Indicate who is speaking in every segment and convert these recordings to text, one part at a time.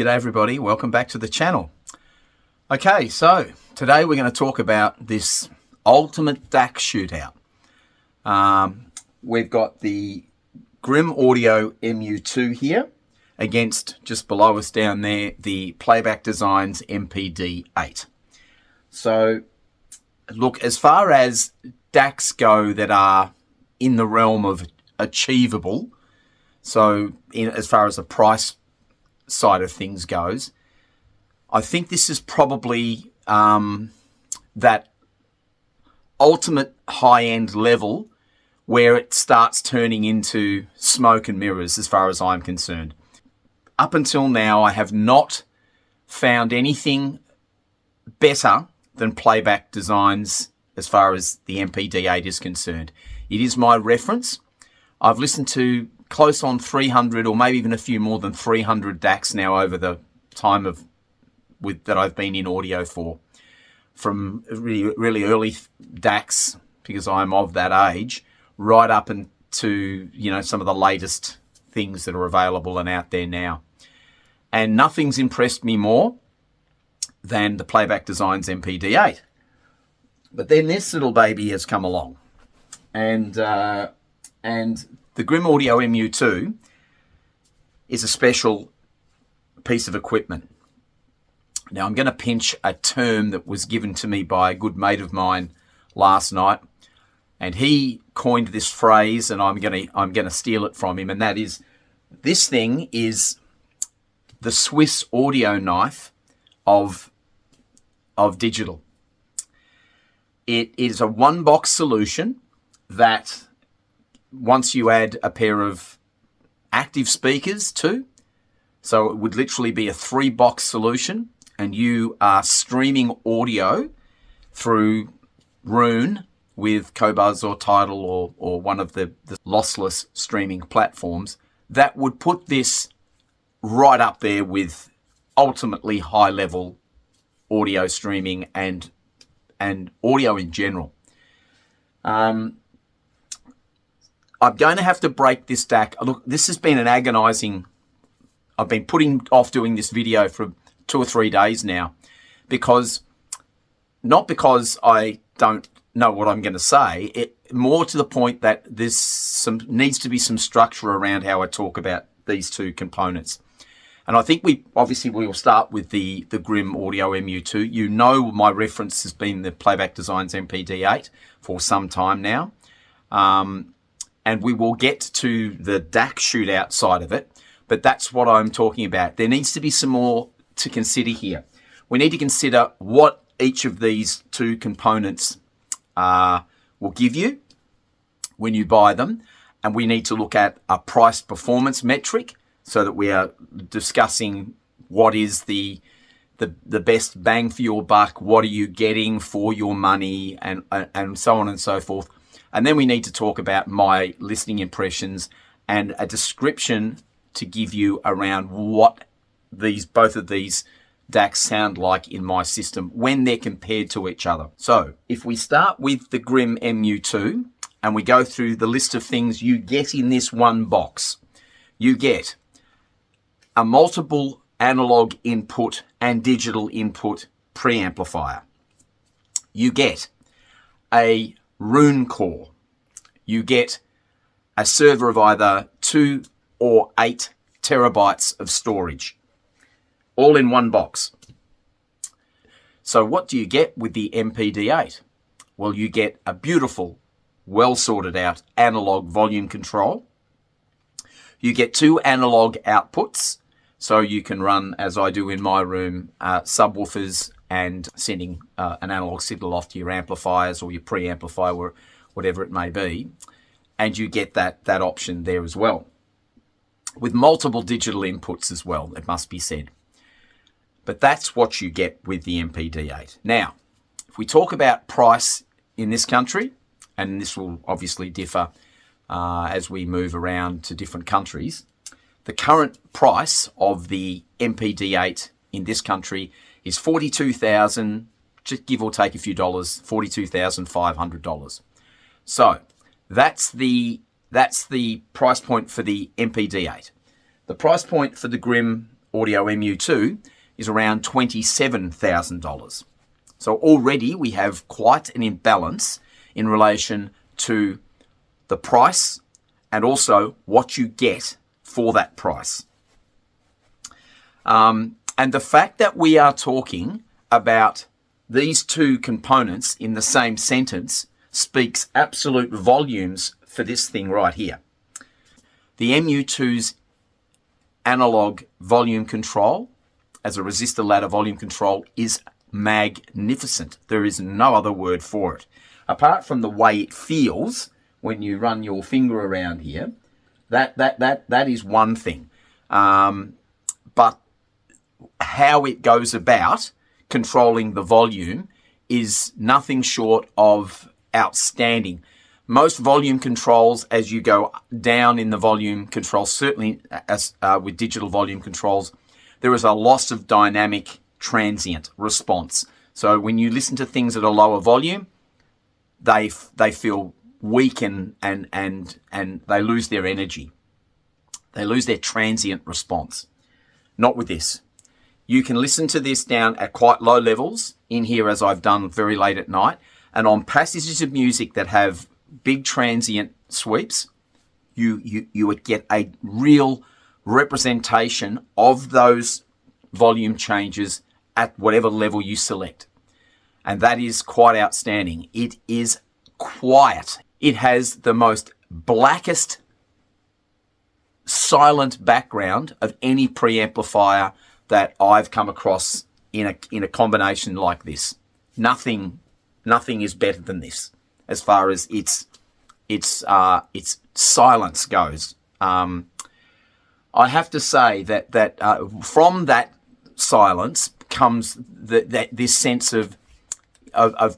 Speaker 1: G'day everybody, welcome back to the channel. Okay, so today we're going to talk about this ultimate DAC shootout. We've got the Grimm Audio MU2 here against, just below us down there, the Playback Designs MPD-8. So look, as far as DACs go that are in the realm of achievable, so as far as the price side of things goes, I think this is probably that ultimate high-end level where it starts turning into smoke and mirrors as far as I'm concerned. Up until now, I have not found anything better than Playback Designs as far as the MPD-8 is concerned. It is my reference. I've listened to close on 300 or maybe even a few more than 300 DACs now over the time that I've been in audio for, from really early DACs, because I'm of that age, right up into, you know, some of the latest things that are available and out there now. And nothing's impressed me more than the Playback Designs MPD-8. But then this little baby has come along, and the Grimm Audio MU2 is a special piece of equipment. Now, I'm going to pinch a term that was given to me by a good mate of mine last night, and he coined this phrase, and I'm going to steal it from him, and that is, this thing is the Swiss audio knife of digital. It is a one-box solution that, once you add a pair of active speakers too, so it would literally be a 3-box solution, and you are streaming audio through Roon with Qobuz or Tidal or one of the lossless streaming platforms, that would put this right up there with ultimately high-level audio streaming and audio in general. I'm going to have to break this DAC. Look, this has been an agonizing... I've been putting off doing this video for 2 or 3 days now, not because I don't know what I'm going to say, more to the point that needs to be some structure around how I talk about these two components. And I think we will start with the Grimm Audio MU2. You know, my reference has been the Playback Designs MPD-8 for some time now. And we will get to the DAC shootout side of it, but that's what I'm talking about. There needs to be some more to consider here. We need to consider what each of these two components will give you when you buy them, and we need to look at a price performance metric so that we are discussing what is the best bang for your buck, what are you getting for your money, and so on and so forth. And then we need to talk about my listening impressions and a description to give you around what both of these DACs sound like in my system when they're compared to each other. So if we start with the Grimm MU2 and we go through the list of things you get in this one box, you get a multiple analog input and digital input preamplifier. You get a Roon core. You get a server of either 2 or 8 terabytes of storage, all in one box. So what do you get with the MPD-8? Well, you get a beautiful, well sorted out analog volume control. You get 2 analog outputs, so you can run, as I do in my room, subwoofers and sending an analog signal off to your amplifiers or your preamplifier, or whatever it may be, and you get that option there as well, with multiple digital inputs as well, it must be said. But that's what you get with the MPD-8. Now, if we talk about price in this country, and this will obviously differ as we move around to different countries, the current price of the MPD-8 in this country is $42,000, just give or take a few dollars, $42,500. So that's the price point for the MPD-8. The price point for the Grimm Audio MU2 is around $27,000. So already we have quite an imbalance in relation to the price and also what you get for that price. And the fact that we are talking about these two components in the same sentence speaks absolute volumes for this thing right here. The MU2's analog volume control as a resistor ladder volume control is magnificent. There is no other word for it. Apart from the way it feels when you run your finger around here, that is one thing. But how it goes about controlling the volume is nothing short of outstanding. Most volume controls, as you go down in the volume control, certainly as with digital volume controls, there is a loss of dynamic transient response. So when you listen to things at a lower volume, they feel weak and they lose their energy. They lose their transient response. Not with this. You can listen to this down at quite low levels in here, as I've done very late at night, and on passages of music that have big transient sweeps, you would get a real representation of those volume changes at whatever level you select. And that is quite outstanding. It is quiet. It has the most blackest silent background of any preamplifier that I've come across in a combination like this. Nothing is better than this as far as its silence goes. I have to say that from that silence comes this sense of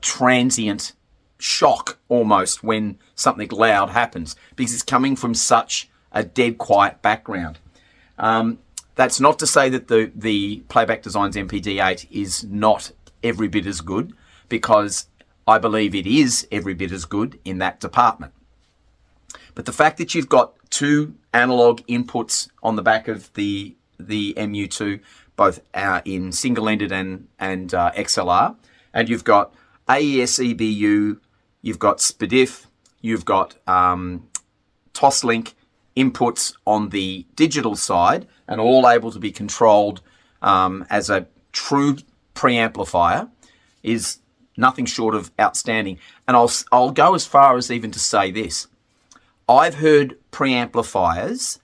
Speaker 1: transient shock almost when something loud happens, because it's coming from such a dead quiet background. That's not to say that the Playback Designs MPD-8 is not every bit as good, because I believe it is every bit as good in that department. But the fact that you've got two analog inputs on the back of the MU2, both in single-ended and XLR, and you've got AES EBU, you've got SPDIF, you've got Toslink inputs on the digital side, and all able to be controlled as a true preamplifier, is nothing short of outstanding. And I'll go as far as even to say this. I've heard preamplifiers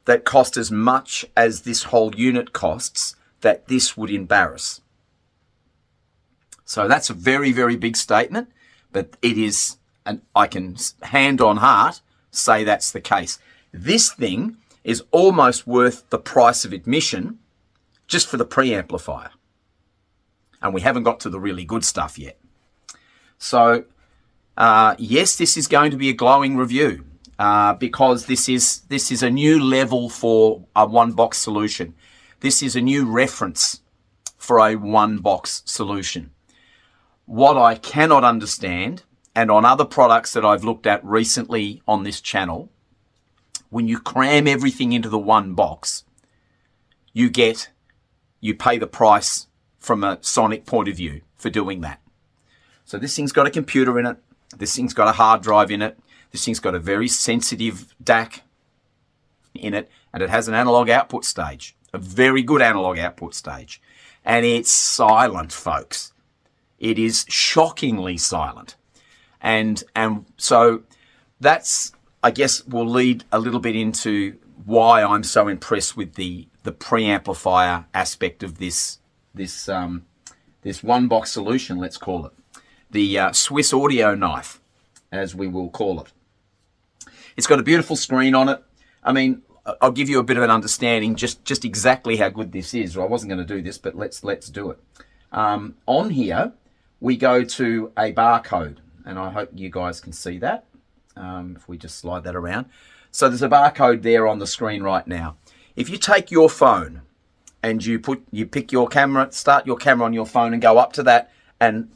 Speaker 1: that cost as much as this whole unit costs that this would embarrass. So that's a very, very big statement, but it is, and I can hand on heart say that's the case. This thing is almost worth the price of admission just for the preamplifier. And we haven't got to the really good stuff yet. So, yes, this is going to be a glowing review because this is a new level for a one-box solution. This is a new reference for a one-box solution. What I cannot understand, and on other products that I've looked at recently on this channel, when you cram everything into the one box, you pay the price from a sonic point of view for doing that. So this thing's got a computer in it. This thing's got a hard drive in it. This thing's got a very sensitive DAC in it, and it has an analog output stage, a very good analog output stage. And it's silent, folks. It is shockingly silent. And so that's, I guess, will lead a little bit into why I'm so impressed with the preamplifier aspect of this one box solution, let's call it. The Swiss audio knife, as we will call it. It's got a beautiful screen on it. I mean, I'll give you a bit of an understanding just exactly how good this is. I wasn't going to do this, but let's do it. On here, we go to a barcode, and I hope you guys can see that. If we just slide that around. So there's a barcode there on the screen right now. If you take your phone and you pick your camera, start your camera on your phone and go up to that, and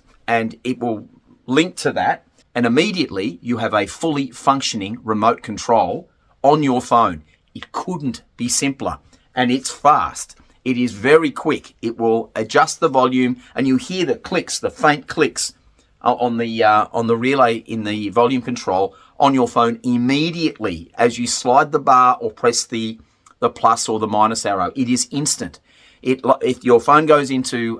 Speaker 1: it will link to that, and immediately you have a fully functioning remote control on your phone. It couldn't be simpler, and it's fast. It is very quick. It will adjust the volume, and you hear the clicks, the faint clicks on the relay in the volume control on your phone immediately as you slide the bar or press the plus or the minus arrow. It is instant. If your phone goes into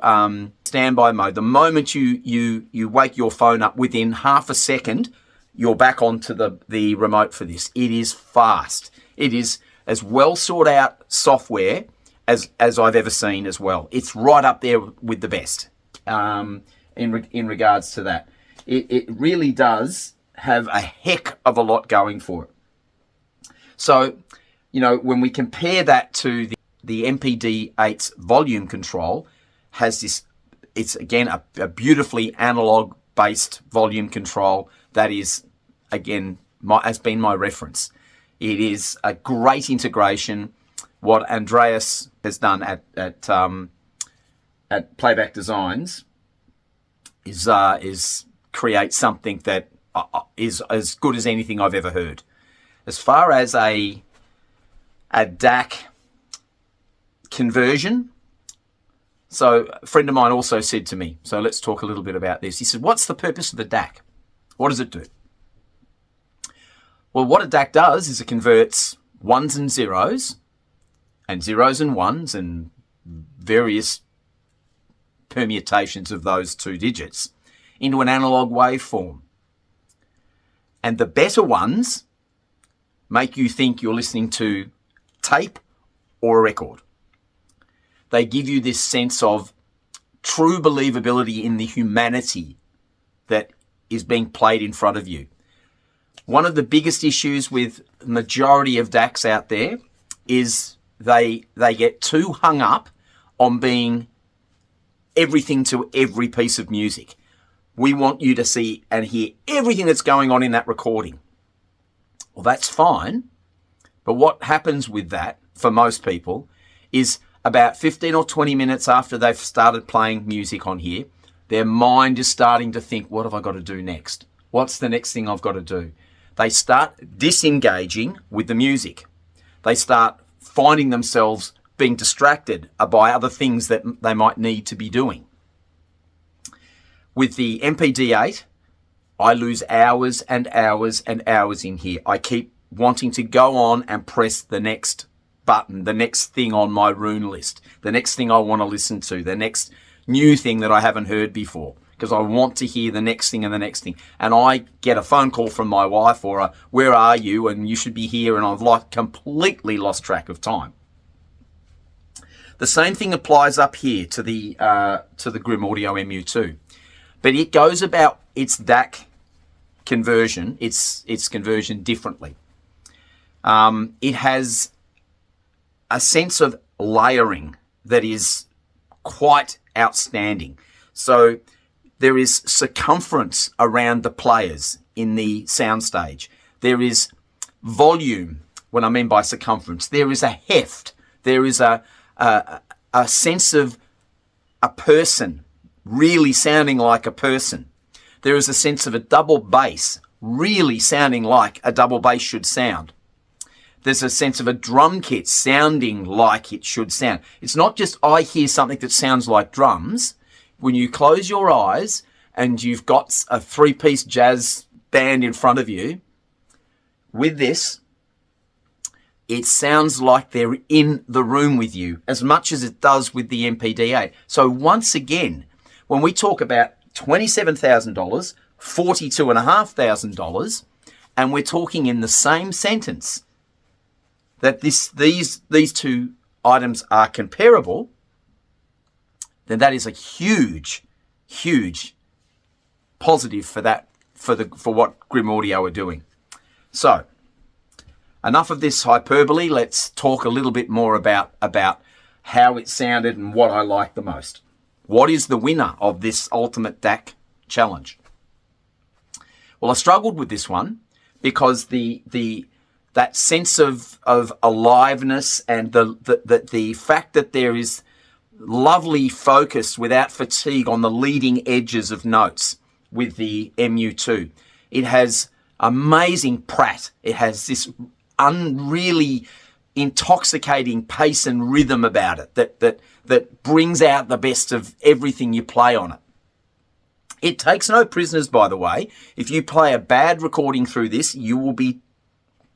Speaker 1: standby mode, the moment you wake your phone up, within half a second, you're back onto the remote for this. It is fast. It is as well sought out software as I've ever seen as well. It's right up there with the best in regards to that. It really does have a heck of a lot going for it. So, when we compare that to the MPD-8's volume control, has this, it's again a beautifully analog based volume control that is, again, has been my reference. It is a great integration. What Andreas has done at Playback Designs is create something that is as good as anything I've ever heard. As far as a DAC conversion, so a friend of mine also said to me, so let's talk a little bit about this. He said, what's the purpose of a DAC? What does it do? Well, what a DAC does is it converts ones and zeros and ones and various permutations of those two digits into an analog waveform. And the better ones make you think you're listening to tape or a record. They give you this sense of true believability in the humanity that is being played in front of you. One of the biggest issues with the majority of DACs out there is they get too hung up on being everything to every piece of music. We want you to see and hear everything that's going on in that recording. Well, that's fine. But what happens with that for most people is about 15 or 20 minutes after they've started playing music on here, their mind is starting to think, what have I got to do next? What's the next thing I've got to do? They start disengaging with the music. They start finding themselves being distracted by other things that they might need to be doing. With the MPD-8, I lose hours and hours and hours in here. I keep wanting to go on and press the next button, the next thing on my rune list, the next thing I want to listen to, the next new thing that I haven't heard before, because I want to hear the next thing and the next thing. And I get a phone call from my wife or a, where are you? And you should be here. And I've completely lost track of time. The same thing applies up here to the Grimm Audio MU2. But it goes about its DAC conversion, its conversion differently. It has a sense of layering that is quite outstanding. So there is circumference around the players in the soundstage. There is volume, what I mean by circumference. There is a heft. There is a sense of a person really sounding like a person. There is a sense of a double bass really sounding like a double bass should sound. There's a sense of a drum kit sounding like it should sound. It's not just I hear something that sounds like drums. When you close your eyes and you've got a three-piece jazz band in front of you, with this, it sounds like they're in the room with you as much as it does with the MPD-8. So once again, when we talk about $27,000, $42,500, and we're talking in the same sentence that these two items are comparable, then that is a huge, huge positive for what Grimm Audio are doing. So, enough of this hyperbole. Let's talk a little bit more about how it sounded and what I like the most. What is the winner of this Ultimate DAC Challenge? Well, I struggled with this one because that sense of aliveness and the fact that there is lovely focus without fatigue on the leading edges of notes with the MU2. It has amazing prat. It has this unreally intoxicating pace and rhythm about it that brings out the best of everything you play on it. It takes no prisoners, by the way. If you play a bad recording through this, you will be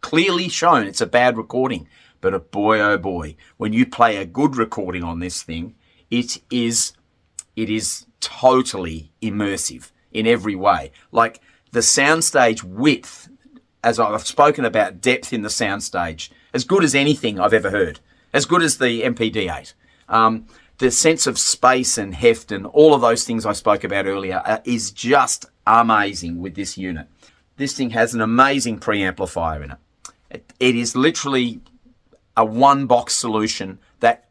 Speaker 1: clearly shown it's a bad recording. But boy, oh boy, when you play a good recording on this thing, it is totally immersive in every way. Like the soundstage width, as I've spoken about, depth in the soundstage, as good as anything I've ever heard, as good as the MPD-8. The sense of space and heft and all of those things I spoke about earlier is just amazing with this unit. This thing has an amazing preamplifier in it. It is literally a one-box solution that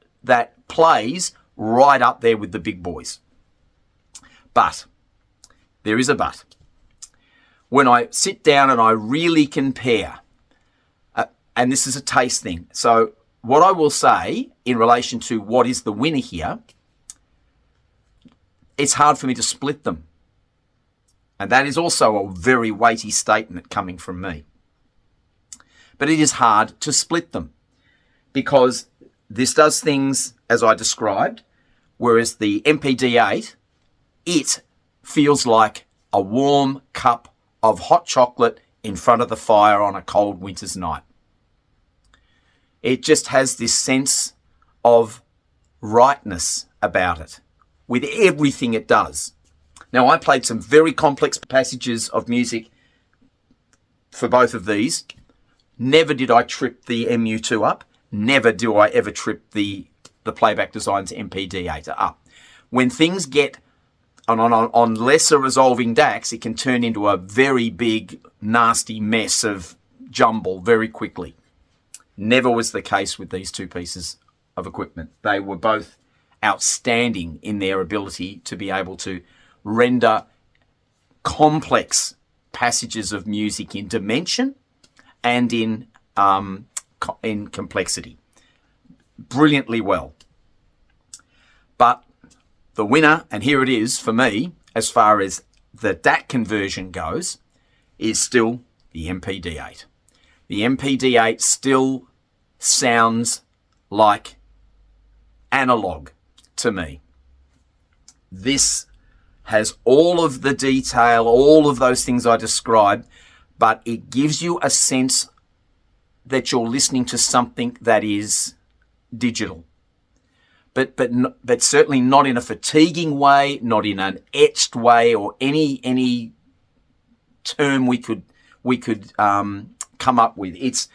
Speaker 1: plays right up there with the big boys. But there is a but. When I sit down and I really compare, and this is a taste thing, so what I will say in relation to what is the winner here, it's hard for me to split them. And that is also a very weighty statement coming from me. But it is hard to split them because this does things as I described, whereas the MPD-8, it feels like a warm cup of hot chocolate in front of the fire on a cold winter's night. It just has this sense of rightness about it with everything it does. Now, I played some very complex passages of music for both of these. Never did I trip the MU2 up. Never do I ever trip the Playback Designs MPD-8 up. When things get on lesser resolving DACs, it can turn into a very big, nasty mess of jumble very quickly. Never was the case with these two pieces of equipment. They were both outstanding in their ability to be able to render complex passages of music in dimension and in complexity brilliantly well. But the winner, and here it is for me, as far as the DAC conversion goes, is still the MPD-8. The MPD-8 still sounds like analog to me. This has all of the detail, all of those things I described, but it gives you a sense that you're listening to something that is digital. But certainly not in a fatiguing way, not in an etched way, or any term we could come up with. It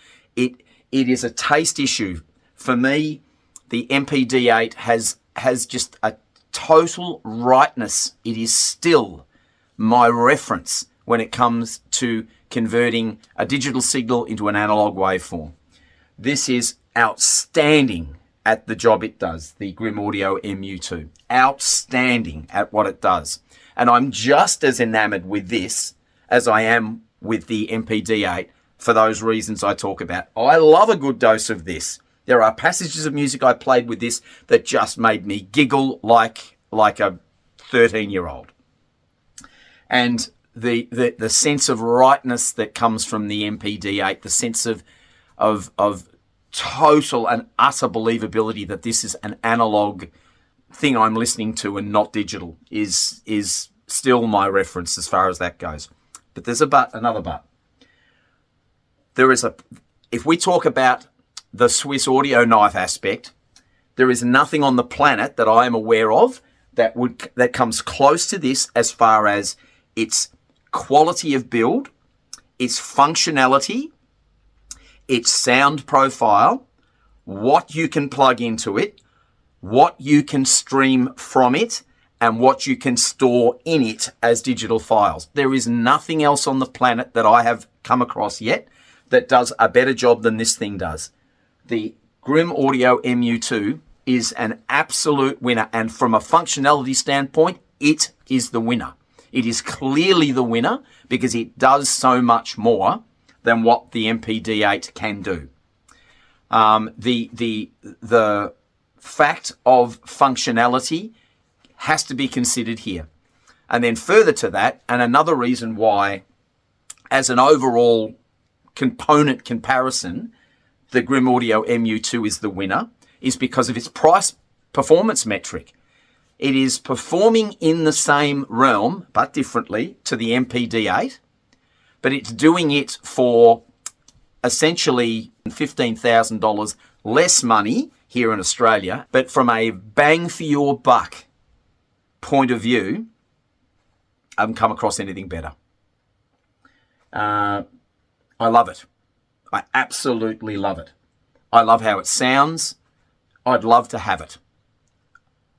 Speaker 1: is a taste issue for me. The MPD-8 has just a total rightness. It is still my reference when it comes to converting a digital signal into an analog waveform. This is outstanding at the job it does, the Grimm Audio MU2. Outstanding at what it does. And I'm just as enamored with this as I am with the MPD-8 for those reasons I talk about. I love a good dose of this. There are passages of music I played with this that just made me giggle like a 13-year-old. And the sense of rightness that comes from the MPD-8, the sense of total and utter believability that this is an analog thing I'm listening to and not digital is still my reference as far as that goes. But there's another but. If we talk about the Swiss audio knife aspect, there is nothing on the planet that I am aware of that comes close to this as far as its quality of build, its functionality, its sound profile, what you can plug into it, what you can stream from it, and what you can store in it as digital files. There is nothing else on the planet that I have come across yet that does a better job than this thing does. The Grimm Audio MU2 is an absolute winner, and from a functionality standpoint, it is the winner. It is clearly the winner because it does so much more than what the MPD-8 can do. The fact of functionality has to be considered here. And then further to that, and another reason why, as an overall component comparison, the Grimm Audio MU2 is the winner is because of its price performance metric. It is performing in the same realm, but differently, to the MPD-8, but it's doing it for essentially $15,000 less money here in Australia. But from a bang for your buck point of view, I haven't come across anything better. I love it. I absolutely love it. I love how it sounds. I'd love to have it.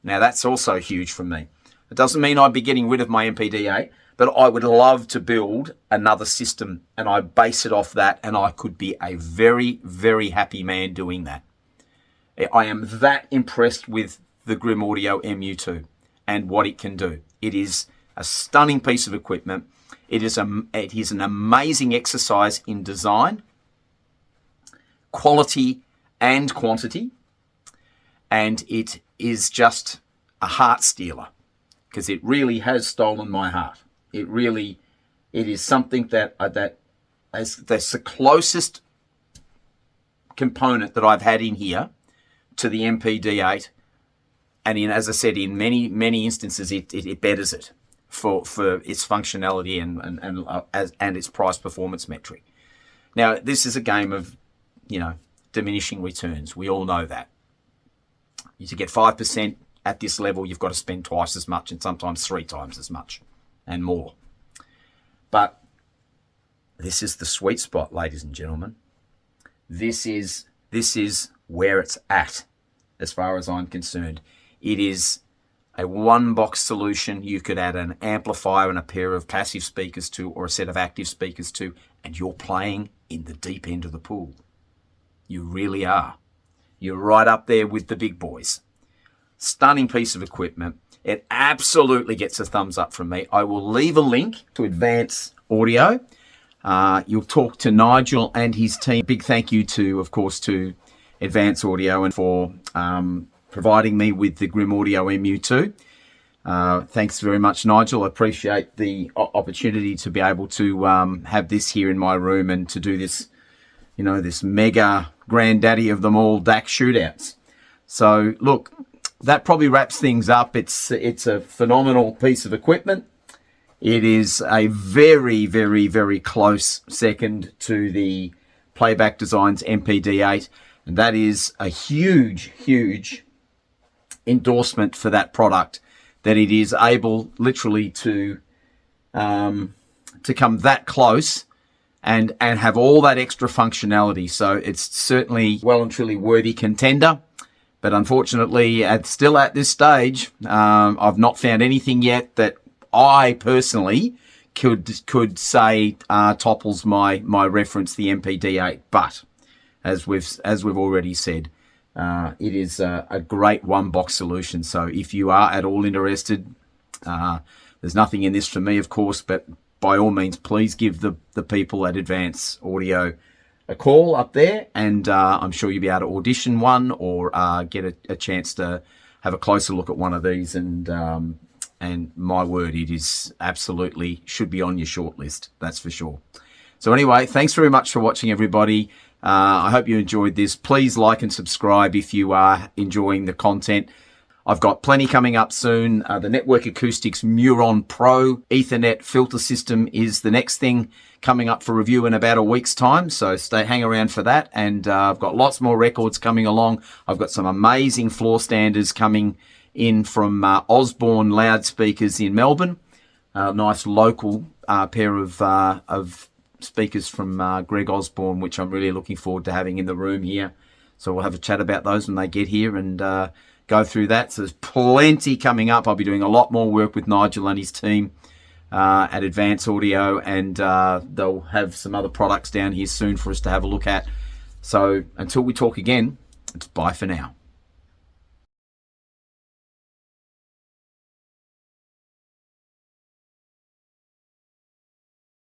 Speaker 1: Now, that's also huge for me. It doesn't mean I'd be getting rid of my MPD-8, but I would love to build another system, and I base it off that, and I could be a very, very happy man doing that. I am that impressed with the Grimm Audio MU2 and what it can do. It is a stunning piece of equipment. It is an amazing exercise in design, quality and quantity, and it is just a heart stealer because it really has stolen my heart. It is something that's the closest component that I've had in here to the MPD-8, and as I said, in many instances, it betters it for its functionality and its price performance metric. Now, this is a game of diminishing returns. We all know that. To get 5% at this level, you've got to spend twice as much and sometimes 3 times as much and more. But this is the sweet spot, ladies and gentlemen. This is where it's at, as far as I'm concerned. It is a one-box solution. You could add an amplifier and a pair of passive speakers to, or a set of active speakers to, and you're playing in the deep end of the pool. You really are. You're right up there with the big boys. Stunning piece of equipment. It absolutely gets a thumbs up from me. I will leave a link to Advance Audio. You'll talk to Nigel and his team. Big thank you to, of course, to Advance Audio and for providing me with the Grimm Audio MU2. Thanks very much, Nigel. I appreciate the opportunity to be able to have this here in my room and to do this, this mega granddaddy of them all DAC shootouts. So look, that probably wraps things up. It's a phenomenal piece of equipment. It is a very, very, very close second to the Playback Designs MPD-8, and that is a huge, huge endorsement for that product, that it is able literally to come that close and have all that extra functionality. So it's certainly well and truly worthy contender. But unfortunately, still at this stage, I've not found anything yet that I personally could say topples my reference, the MPD-8. But as we've already said, it is a great one-box solution. So if you are at all interested, there's nothing in this for me, of course, but by all means, please give the people at Advance Audio a call up there, and I'm sure you'll be able to audition one or get a chance to have a closer look at one of these. And my word, it is absolutely should be on your shortlist. That's for sure. So anyway, thanks very much for watching, everybody. I hope you enjoyed this. Please like and subscribe if you are enjoying the content. I've got plenty coming up soon. The Network Acoustics Neuron Pro Ethernet filter system is the next thing coming up for review in about a week's time. So hang around for that. And I've got lots more records coming along. I've got some amazing floor standers coming in from Osborne loudspeakers in Melbourne. Nice local pair of speakers from Greg Osborne, which I'm really looking forward to having in the room here. So we'll have a chat about those when they get here and go through that. So there's plenty coming up. I'll be doing a lot more work with Nigel and his team at Advance Audio, and they'll have some other products down here soon for us to have a look at. So until we talk again, it's bye for now.